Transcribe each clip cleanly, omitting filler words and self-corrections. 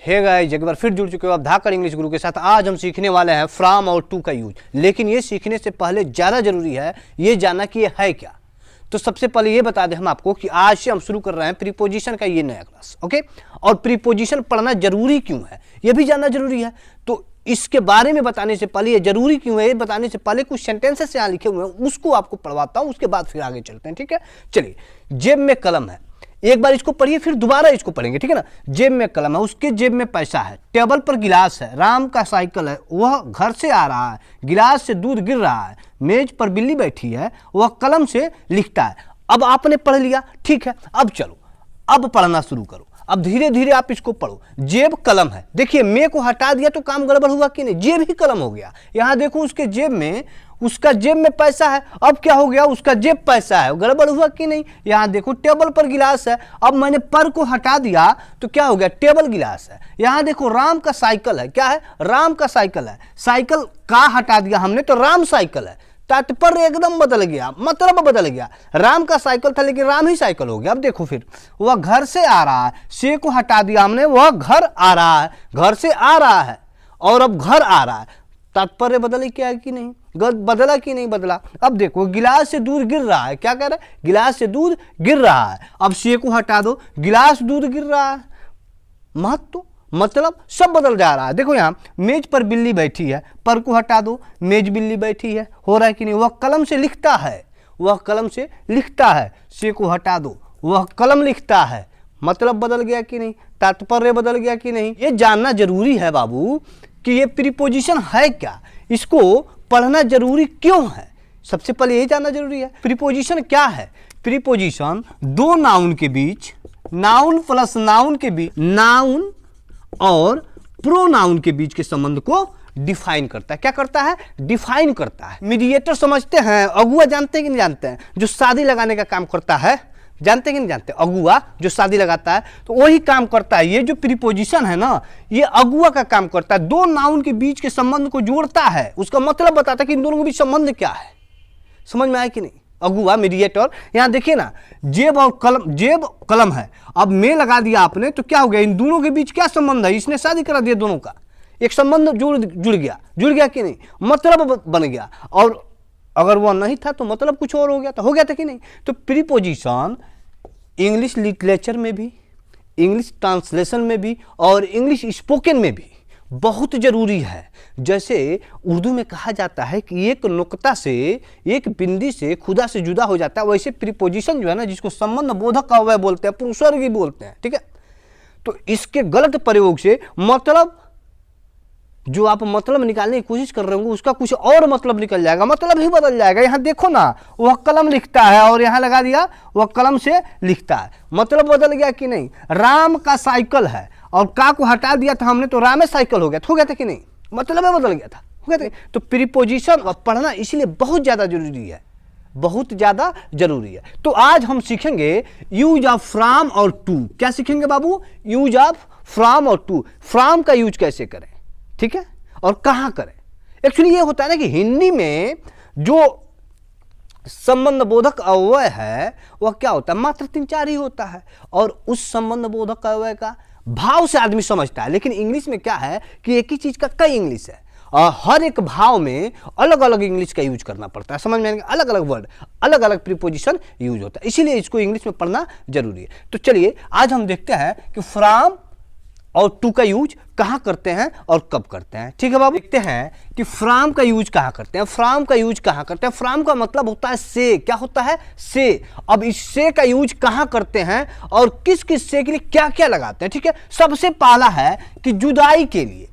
Hey guys, एक बार फिर जुड़ चुके हो आप धाकड़ इंग्लिश गुरु के साथ। आज हम सीखने वाले हैं फ्रॉम और टू का यूज। लेकिन ये सीखने से पहले ज़्यादा जरूरी है ये जानना कि ये है क्या। तो सबसे पहले ये बता दें हम आपको कि आज से हम शुरू कर रहे हैं प्रीपोजिशन का ये नया क्लास, ओके। और प्रीपोजिशन पढ़ना जरूरी क्यों है ये भी जानना जरूरी है। तो इसके बारे में बताने से पहले, ये जरूरी क्यों है ये बताने से पहले कुछ सेंटेंसेस यहाँ लिखे हुए हैं उसको आपको पढ़वाता हूँ, उसके बाद फिर आगे चलते हैं, ठीक है। चलिए, जेब में कलम है, एक बार इसको पढ़िए फिर दोबारा इसको पढ़ेंगे, ठीक है ना। जेब में कलम है, उसके जेब में पैसा है, टेबल पर गिलास है, राम का साइकिल है, वह घर से आ रहा है, गिलास से दूध गिर रहा है, मेज पर बिल्ली बैठी है, वह कलम से लिखता है। अब आपने पढ़ लिया, ठीक है। अब चलो, अब पढ़ना शुरू करो। अब धीरे धीरे आप इसको पढ़ो। जेब कलम है, देखिए मैं को हटा दिया तो काम गड़बड़ हुआ कि नहीं, जेब ही कलम हो गया। यहां देखो उसके जेब में, उसका जेब में पैसा है, अब क्या हो गया, उसका जेब पैसा है, गड़बड़ हुआ कि नहीं। यहां देखो टेबल पर गिलास है, अब मैंने पर को हटा दिया तो क्या हो गया, टेबल गिलास है। यहां देखो राम का साइकिल है, क्या है, राम का साइकिल है, साइकिल का हटा दिया हमने तो राम साइकिल है। तात्पर्य एकदम बदल गया, मतलब बदल गया। राम का साइकिल था लेकिन राम ही साइकिल हो गया। अब देखो फिर, वह घर से आ रहा है, से को हटा दिया हमने, वह घर आ रहा है, घर से आ रहा है और अब घर आ रहा है। तात्पर्य बदले क्या है कि नहीं, बदला कि नहीं बदला। अब देखो गिलास से दूध गिर रहा है, क्या कह रहा है, गिलास से दूध गिर रहा है। अब से को हटा दो, गिलास दूध गिर रहा है, महत्व मतलब सब बदल जा रहा है। देखो यहाँ मेज पर बिल्ली बैठी है, पर को हटा दो, मेज बिल्ली बैठी है, हो रहा है कि नहीं। वह कलम से लिखता है, वह कलम से लिखता है, से को हटा दो, वह कलम लिखता है, मतलब बदल गया कि नहीं, तात्पर्य बदल गया कि नहीं। ये जानना जरूरी है बाबू कि ये प्रीपोजिशन है क्या, इसको पढ़ना जरूरी क्यों है। सबसे पहले ये जानना जरूरी है प्रीपोजिशन क्या है। प्रीपोजिशन दो नाउन के बीच, नाउन प्लस नाउन के बीच, नाउन और प्रोनाउन के बीच के संबंध को डिफाइन करता है। क्या करता है, डिफाइन करता है। मीडिएटर समझते हैं, अगुआ जानते हैं कि नहीं जानते हैं, जो शादी लगाने का काम करता है, जानते हैं कि नहीं जानते, अगुआ जो शादी लगाता है तो वही काम करता है। ये जो प्रीपोजिशन है ना, ये अगुआ का काम करता है, दो नाउन के बीच के संबंध को जोड़ता है, उसका मतलब बताता है कि इन दोनों के बीच संबंध क्या है। समझ में आया कि नहीं, अगुआ मीडिएटर। यहाँ देखिए ना, जेब और कलम, जेब कलम है, अब में लगा दिया आपने तो क्या हो गया, इन दोनों के बीच क्या संबंध है, इसने शादी करा दिया, दोनों का एक संबंध जुड़ गया कि नहीं, मतलब बन गया। और अगर वह नहीं था तो मतलब कुछ और हो गया था कि नहीं। तो प्रीपोजिशन इंग्लिश लिटरेचर में भी, इंग्लिश ट्रांसलेशन में भी और इंग्लिश स्पोकन में भी बहुत जरूरी है। जैसे उर्दू में कहा जाता है कि एक नुक्ता से, एक बिंदी से खुदा से जुदा हो जाता है, वैसे प्रीपोजिशन जो है ना, जिसको संबंध बोधक अव्यय बोलते हैं, पुरुषवर्ग बोलते हैं, ठीक है। तो इसके गलत प्रयोग से मतलब, जो आप मतलब निकालने की कोशिश कर रहे होंगे उसका कुछ और मतलब निकल जाएगा, मतलब ही बदल जाएगा। यहाँ देखो ना, वह कलम लिखता है और यहाँ लगा दिया वह कलम से लिखता है, मतलब बदल गया कि नहीं। राम का साइकिल है और का को हटा दिया था हमने तो रामे साइकिल हो गया था कि नहीं, मतलब बदल गया था, हो गया था। तो प्रीपोजिशन पढ़ना इसलिए बहुत ज़्यादा जरूरी है, बहुत ज़्यादा जरूरी है। तो आज हम सीखेंगे यूज ऑफ फ्रॉम और टू। क्या सीखेंगे बाबू, यूज ऑफ फ्रॉम और टू। फ्रॉम का यूज कैसे करें, ठीक है, और कहाँ करें। एक्चुअली ये होता है ना कि हिंदी में जो संबंध बोधक अव्यय है वह क्या होता है, मात्र 3-4 ही होता है, और उस संबंध बोधक अव्यय का भाव से आदमी समझता है। लेकिन इंग्लिश में क्या है कि एक ही चीज का कई इंग्लिश है और हर एक भाव में अलग अलग इंग्लिश का यूज करना पड़ता है। समझ में आएगा, अलग अलग वर्ड, अलग अलग प्रीपोजिशन यूज होता है, इसीलिए इसको इंग्लिश में पढ़ना जरूरी है। तो चलिए आज हम देखते हैं कि फ्रॉम और टू का यूज कहाँ करते हैं और कब करते हैं, ठीक है बाबू। देखते हैं कि फ्रॉम का यूज कहाँ करते हैं, फ्रॉम का यूज कहाँ करते हैं। फ्रॉम का मतलब होता है से, क्या होता है, से। अब इस से का यूज कहाँ करते हैं और किस किस से के लिए क्या क्या लगाते हैं, ठीक है। सबसे पहला है कि जुदाई के लिए,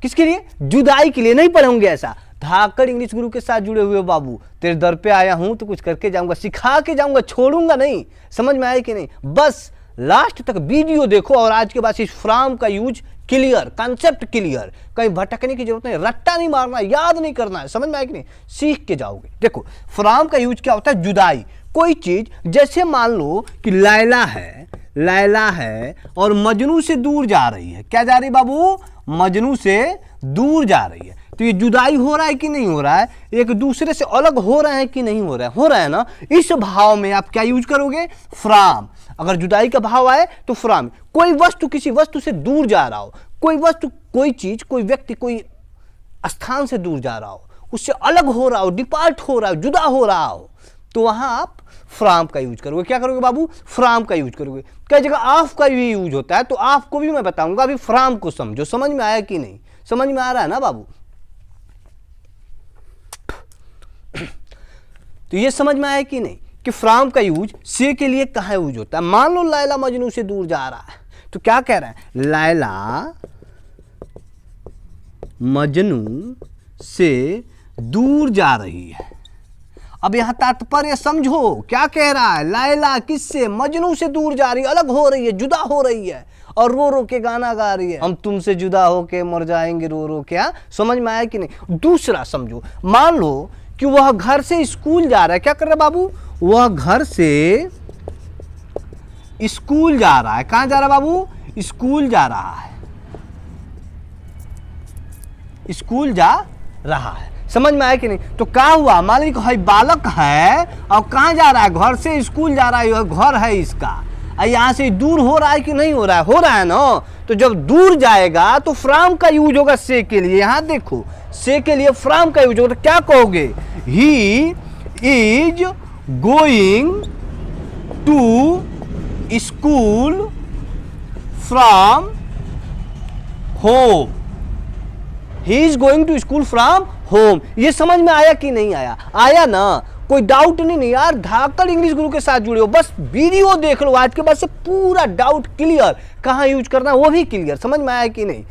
किसके लिए, जुदाई के लिए। नहीं पढ़ेंगे ऐसा, धाकड़ इंग्लिश गुरु के साथ जुड़े हुए बाबू, तेरे दर पे आया हूं तो कुछ करके जाऊंगा, सिखा के जाऊंगा, छोड़ूंगा नहीं। समझ में आया कि नहीं, बस लास्ट तक वीडियो देखो और आज के बाद इस फ्रॉम का यूज क्लियर, कॉन्सेप्ट क्लियर, कहीं भटकने की जरूरत नहीं, रट्टा नहीं मारना, याद नहीं करना है। समझ में आया कि नहीं, सीख के जाओगे। देखो फ्रॉम का यूज क्या होता है, जुदाई। कोई चीज, जैसे मान लो कि लैला है और मजनू से दूर जा रही है, क्या जा रही बाबू, मजनू से दूर जा रही है, तो ये जुदाई हो रहा है कि नहीं हो रहा है, एक दूसरे से अलग हो रहे हैं कि नहीं हो रहा है ना। इस भाव में आप क्या यूज करोगे, फ्रॉम। अगर जुदाई का भाव आए तो फ्रॉम। कोई वस्तु किसी वस्तु से दूर जा रहा हो, कोई वस्तु, कोई चीज, कोई व्यक्ति, कोई स्थान से दूर जा रहा हो, उससे अलग हो रहा हो, डिपार्ट हो रहा हो, जुदा हो रहा हो, तो वहां आप फ्रॉम का यूज करोगे। क्या करोगे बाबू? फ्रॉम का यूज करोगे। कई जगह ऑफ का भी यूज होता है, तो ऑफ को भी मैं बताऊंगा। अभी फ्रॉम को समझो, समझ में आया कि नहीं? समझ में आ रहा है ना बाबू? तो ये समझ में आया कि नहीं कि फ्रॉम का यूज से के लिए कहाँ यूज होता है। मान लो लैला मजनू से दूर जा रहा है, तो क्या कह रहा है? लैला मजनू से दूर जा रही है। अब यहां तात्पर्य समझो, क्या कह रहा है? लैला किससे? मजनू से दूर जा रही है, अलग हो रही है, जुदा हो रही है, और रो रो के गाना गा रही है, हम तुमसे जुदा होके मर जाएंगे रो रो। क्या समझ में आया कि नहीं? दूसरा समझो, मान लो कि वह घर से स्कूल जा रहा है। क्या कर रहा है बाबू? वह घर से स्कूल जा रहा है। कहां जा रहा है बाबू? स्कूल जा रहा है, स्कूल जा रहा है। समझ में आया कि नहीं? तो क्या हुआ? मान लीजिए कोई बालक है और कहां जा रहा है? घर से स्कूल जा रहा है, घर है इसका, यहां से दूर हो रहा है कि नहीं हो रहा है? हो रहा है ना। तो जब दूर जाएगा तो फ्रॉम का यूज होगा से के लिए। यहां देखो, से के लिए फ्रॉम का यूज होगा, तो क्या कहोगे? He is going to school from home. He is going to school from home. ये समझ में आया कि नहीं आया? आया ना? कोई डाउट नहीं यार। धाकड़ इंग्लिश गुरु के साथ जुड़े हो, बस वीडियो देख लो, आज के बाद से पूरा डाउट क्लियर। कहाँ यूज करना है वो भी क्लियर। समझ में आया कि नहीं?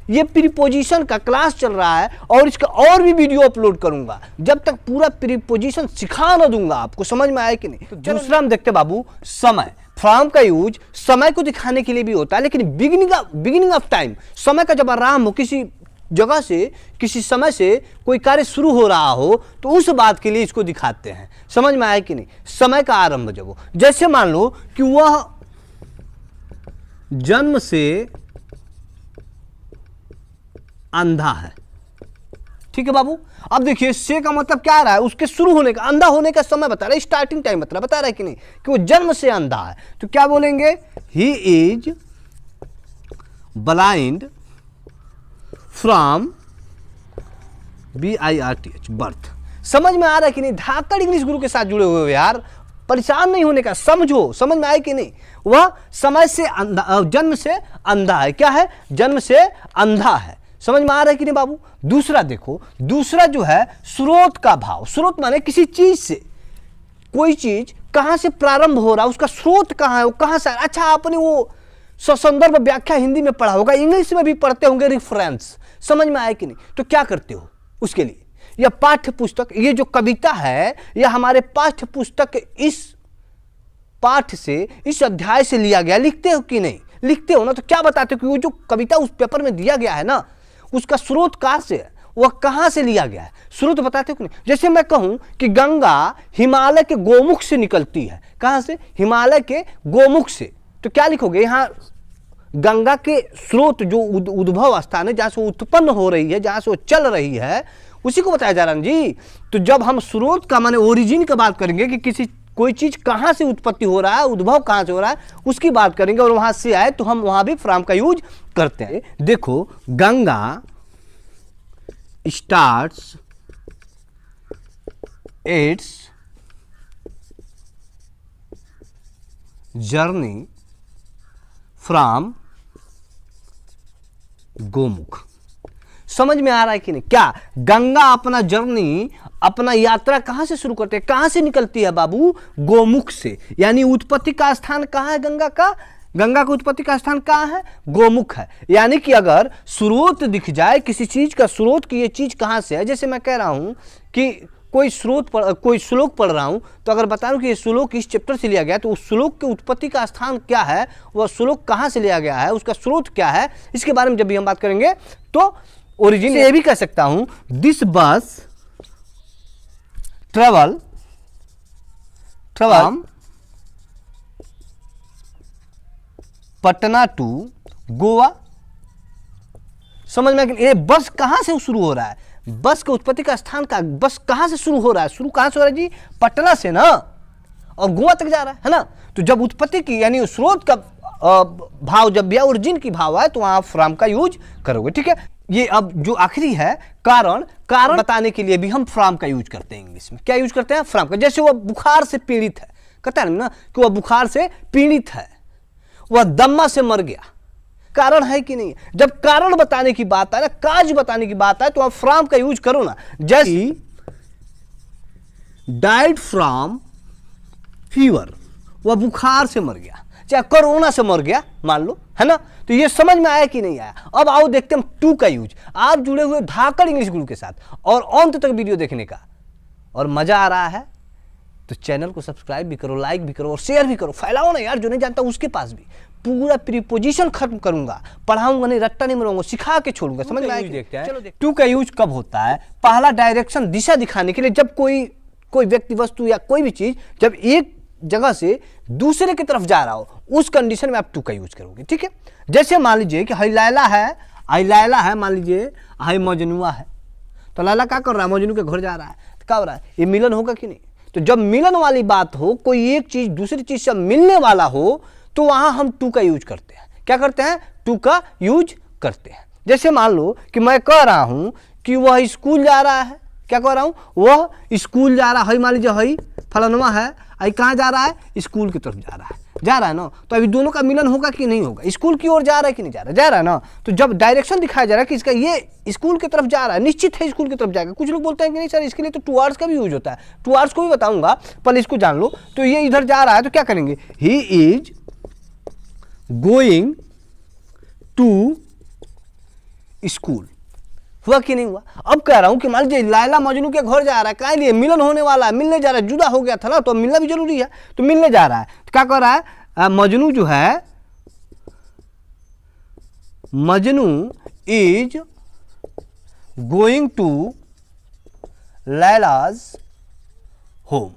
ये प्रीपोजिशन का क्लास चल रहा है और इसका और भी वीडियो अपलोड करूंगा, जब तक पूरा प्रीपोजिशन सिखा ना दूंगा आपको। समझ में आया कि नहीं? तो दूसरा हम देखते बाबू, समय। फ्रॉम का यूज समय को दिखाने के लिए भी होता है, लेकिन बिगिनिंग ऑफ टाइम, समय का जब आरंभ हो, किसी जगह से, किसी समय से कोई कार्य शुरू हो रहा हो, तो उस बात के लिए इसको दिखाते हैं। समझ में आया कि नहीं? समय का आरंभ जब हो, जैसे मान लो कि वह जन्म से अंधा है। ठीक है बाबू? अब देखिए, से का मतलब क्या आ रहा है? उसके शुरू होने का, अंधा होने का समय बता रहा है, स्टार्टिंग टाइम बता रहा है कि नहीं, कि वो जन्म से अंधा है। तो क्या बोलेंगे? He is blind from BIRTH birth. समझ में आ रहा है कि नहीं? धाकड़ इंग्लिश गुरु के साथ जुड़े हुए हो यार, परेशान नहीं होने का, समझो। समझ में आया कि नहीं? वह समय से अंधा, जन्म से अंधा है। क्या है? जन्म से अंधा है। समझ में आ रहा है कि नहीं बाबू? दूसरा देखो, दूसरा जो है स्रोत का भाव। स्रोत माने किसी चीज से, कोई चीज कहां से प्रारंभ हो रहा है, उसका स्रोत कहां है, वो कहां से। अच्छा, आपने वो संदर्भ व्याख्या हिंदी में पढ़ा होगा, इंग्लिश में भी पढ़ते होंगे, रेफरेंस। समझ में आया कि नहीं? तो क्या करते हो उसके लिए? यह पाठ्य पुस्तक, ये जो कविता है, यह हमारे पाठ्य पुस्तक इस पाठ से, इस अध्याय से लिया गया। लिखते हो कि नहीं? लिखते हो ना। तो क्या बताते हो कि वो जो कविता उस पेपर में दिया गया है ना, उसका स्रोत कहां से है, वह कहां से लिया गया है, स्रोत बताते हो कि नहीं? जैसे मैं कहूं कि गंगा हिमालय के गोमुख से निकलती है। कहां से? हिमालय के गोमुख से। तो क्या लिखोगे? यहां गंगा के स्रोत, जो उद्भव स्थान है, जहां से उत्पन्न हो रही है, जहां से वो चल रही है, उसी को बताया जा रहा है जी। तो जब हम स्रोत का माने ओरिजिन की बात करेंगे कि कोई चीज कहां से उत्पत्ति हो रहा है, उद्भव कहां से हो रहा है, उसकी बात करेंगे, और वहां से आए तो हम वहां भी फ्रॉम का यूज करते हैं। देखो, Ganga starts it's journey from Gomukh. समझ में आ रहा है कि नहीं? क्या गंगा अपना जर्नी, अपना यात्रा कहां से शुरू करते हैं, कहां से निकलती है बाबू? गोमुख से। यानी उत्पत्ति का स्थान कहां है गंगा का? गंगा का उत्पत्ति का स्थान कहां है? गोमुख है। यानी कि अगर स्रोत दिख जाए किसी चीज का, स्रोत की ये चीज कहां से है, जैसे मैं कह रहा हूं कि कोई श्लोक पढ़ रहा हूं, तो अगर बता रहा हूं कि ये श्लोक इस चैप्टर से लिया गया, तो उस श्लोक के उत्पत्ति का स्थान क्या है, वह श्लोक कहां से लिया गया है, उसका स्रोत क्या है, इसके बारे में जब भी हम बात करेंगे तो ओरिजिन। ये भी कह सकता हूं, दिस बस ट्रेवल पटना टू गोवा। समझ में? ये बस कहां से शुरू हो रहा है? बस के उत्पत्ति का स्थान का, बस कहां से शुरू हो रहा है? शुरू कहां से हो रहा है जी? पटना से ना। और गोवा तक जा रहा है ना। तो जब उत्पत्ति की यानी स्रोत का भाव जब भी ओरिजिन की भाव है तो वहां आप फ्रॉम का यूज करोगे, ठीक है। ये अब जो आखिरी है कारण बताने के लिए भी हम फ्रॉम का यूज करते हैं इंग्लिश में। क्या यूज करते हैं? फ्रॉम का। जैसे वह बुखार से पीड़ित है, कहता है ना कि वह बुखार से पीड़ित है, वह दम्मा से मर गया, कारण है कि नहीं? जब कारण बताने की बात है ना, काज बताने की बात है तो आप फ्रॉम का यूज करो ना। जैसे डाइड फ्रॉम फीवर, वह बुखार से मर गया, चाहे कोरोना से मर गया मान लो, है ना। तो ये समझ में आया कि नहीं आया? अब आओ देखते हैं टू का यूज। आप जुड़े हुए धाकड़ इंग्लिश गुरु के साथ और अंत तक वीडियो देखने का और मजा आ रहा है तो चैनल को सब्सक्राइब भी करो, लाइक भी करो और शेयर भी करो। फैलाओ ना यार, जो नहीं जानता उसके पास भी। पूरा प्रीपोजिशन खत्म करूंगा, पढ़ाऊंगा नहीं, रट्टा नहीं मरूंगा, सिखा के छोड़ूंगा। समझ में आया? देखते हैं चलो। टू का यूज कब होता है? पहला डायरेक्शन, दिशा दिखाने के लिए। जब कोई व्यक्ति, वस्तु या कोई भी चीज जब एक जगह से दूसरे की तरफ जा रहा हो, उस कंडीशन में आप टू का यूज करोगे, ठीक है। जैसे मान लीजिए कि हाई लैला है, मान लीजिए हाई मजनुआ है, तो लैला क्या कर रहा है? मजनू के घर जा रहा है, तो क्या हो रहा है? ये मिलन होगा कि नहीं? तो जब मिलन वाली बात हो, कोई एक चीज दूसरी चीज से मिलने वाला हो, तो वहां हम टू का यूज करते हैं। क्या करते हैं? टू का यूज करते हैं। जैसे मान लो कि मैं कह रहा हूं कि वह स्कूल जा रहा है। क्या कह रहा हूं? वह स्कूल जा रहा है। मान लीजिए हई फलानुमा है, आई कहाँ जा रहा है? स्कूल की तरफ जा रहा है ना। तो अभी दोनों का मिलन होगा कि नहीं होगा? स्कूल की ओर जा रहा है कि नहीं जा रहा है ना। तो जब डायरेक्शन दिखाया जा रहा है कि इसका ये स्कूल की तरफ जा रहा है, निश्चित है स्कूल की तरफ जाएगा। कुछ लोग बोलते हैं कि नहीं सर, इसके लिए तो टुवर्ड्स का भी यूज होता है। टुवर्ड्स को भी बताऊंगा, पहले इसको जान लो। तो ये इधर जा रहा है तो क्या करेंगे? He is going to school. हुआ कि नहीं हुआ? अब कह रहा हूं कि मान लीजिए लैला मजनू के घर जा रहा है, क्या लिए? मिलन होने वाला है, मिलने जा रहा है। जुदा हो गया था ना, तो मिलना भी जरूरी है, तो मिलने जा रहा है। तो क्या कर रहा है? मजनू जो है, Majnu is going to Laila's home.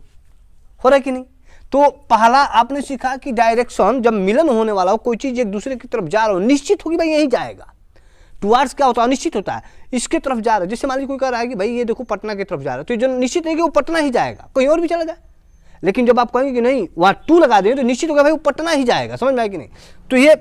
हो रहा है कि नहीं? तो पहला आपने सीखा कि डायरेक्शन जब मिलन होने वाला हो, कोई चीज एक दूसरे की तरफ जा रहा हो, निश्चित होगी भाई यही जाएगा। टुवर्ड्स क्या होता है? निश्चित होता है इसके तरफ जा रहा है। जैसे मान लीजिए कोई कह रहा है कि भाई ये देखो पटना की तरफ जा रहा है, तो जो निश्चित है कि वो पटना ही जाएगा, कहीं और भी चला जाए। लेकिन जब आप कहेंगे कि नहीं वहां टू लगा देंगे, तो निश्चित होगा भाई वो पटना ही जाएगा। समझ में आया कि नहीं? तो ये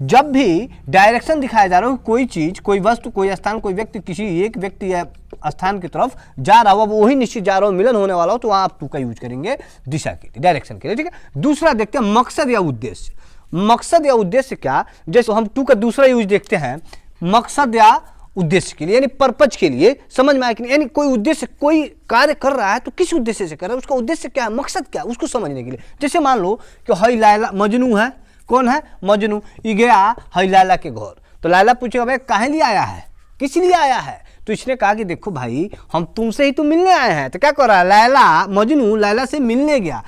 जब भी डायरेक्शन दिखाया जा रहा हो, कोई चीज, कोई वस्तु, कोई स्थान, कोई व्यक्ति, किसी एक व्यक्ति या स्थान की तरफ जा रहा हो, वो वही निश्चित जा रहा हो, मिलन होने वाला हो, तो वहां आप टू का यूज करेंगे दिशा के लिए, डायरेक्शन के लिए, ठीक है। दूसरा देखते हैं मकसद या उद्देश्य। मकसद या उद्देश्य क्या? जैसे हम टू का दूसरा यूज देखते हैं, मकसद या उद्देश्य के लिए, यानी पर्पज के लिए। समझ में आया कि नहीं? यानी कोई उद्देश्य, कोई कार्य कर रहा है तो किस उद्देश्य से कर रहा है, उसका उद्देश्य क्या है, मकसद क्या है, उसको समझने के लिए। जैसे मान लो कि हई लैला, मजनू है, कौन है? मजनू। ये गया हई लैला के घर, तो लैला पूछेगा भाई काहे लिए आया है, किस लिए आया है? तो इसने कहा कि देखो भाई हम तुमसे ही तो मिलने आए हैं। तो क्या कर रहा है? लैला, मजनू लैला से मिलने गया।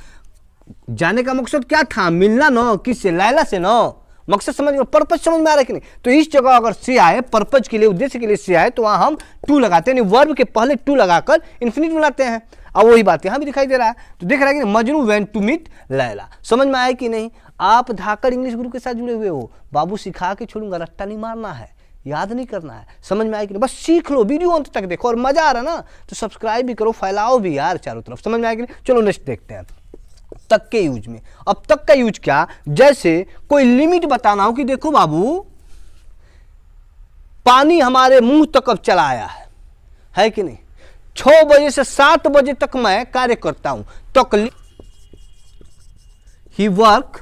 जाने का मकसद क्या था? मिलना न, किससे? लैला से न। मकसद समझ में, पर्पज समझ में आ रहा है कि नहीं? तो इस जगह अगर से आए, पर्पज के लिए, उद्देश्य के लिए से आए, तो वहां हम टू लगाते हैं, वर्ब के पहले टू लगाकर इन्फिनिट बनाते हैं। अब वही बात यहां भी दिखाई दे रहा है। तो देख रहा है कि Majnu went to meet Laila. समझ में आया कि नहीं? आप धाकड़ इंग्लिश गुरु के साथ जुड़े हुए हो, बाबू सिखा के छोड़ूंगा, रट्टा नहीं मारना है, याद नहीं करना है। समझ में आया कि नहीं? बस सीख लो, वीडियो अंत तक देखो और मजा आ रहा ना, तो सब्सक्राइब भी करो, फैलाओ भी यार चारों तरफ। समझ में आया कि नहीं? चलो नेक्स्ट देखते हैं तक के यूज में। अब तक का यूज क्या? जैसे कोई लिमिट बताना हो कि देखो बाबू पानी हमारे मुंह तक अब चला आया है कि नहीं? 6 बजे से 7 बजे तक मैं कार्य करता हूं। तक he work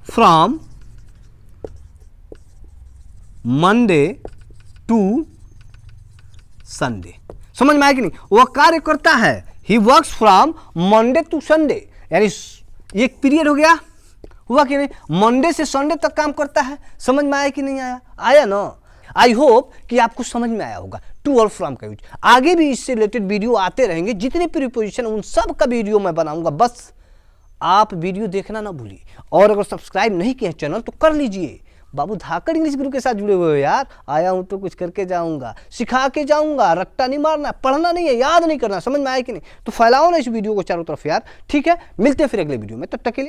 from Monday to Sunday. समझ में आया कि नहीं? वह कार्य करता है, he works from Monday to Sunday, यानी एक पीरियड हो गया, हुआ कि नहीं? मंडे से संडे तक काम करता है। समझ में आया कि नहीं आया? आया ना? आई होप कि आपको समझ में आया होगा टू और फ्रॉम का यूज। आगे भी इससे रिलेटेड वीडियो आते रहेंगे, जितने प्रीपोजिशन उन सब का वीडियो मैं बनाऊंगा। बस आप वीडियो देखना ना भूलिए, और अगर सब्सक्राइब नहीं किया चैनल तो कर लीजिए। बाबू धाकड़ इंग्लिश गुरु के साथ जुड़े हुए हो यार। आया हूं तो कुछ करके जाऊंगा, सिखा के जाऊंगा, रट्टा नहीं मारना, पढ़ना नहीं है, याद नहीं करना। समझ में आया कि नहीं? तो फैलाओ ना इस वीडियो को चारों तरफ यार, ठीक है। मिलते हैं फिर अगले वीडियो में, तब तक के लिए।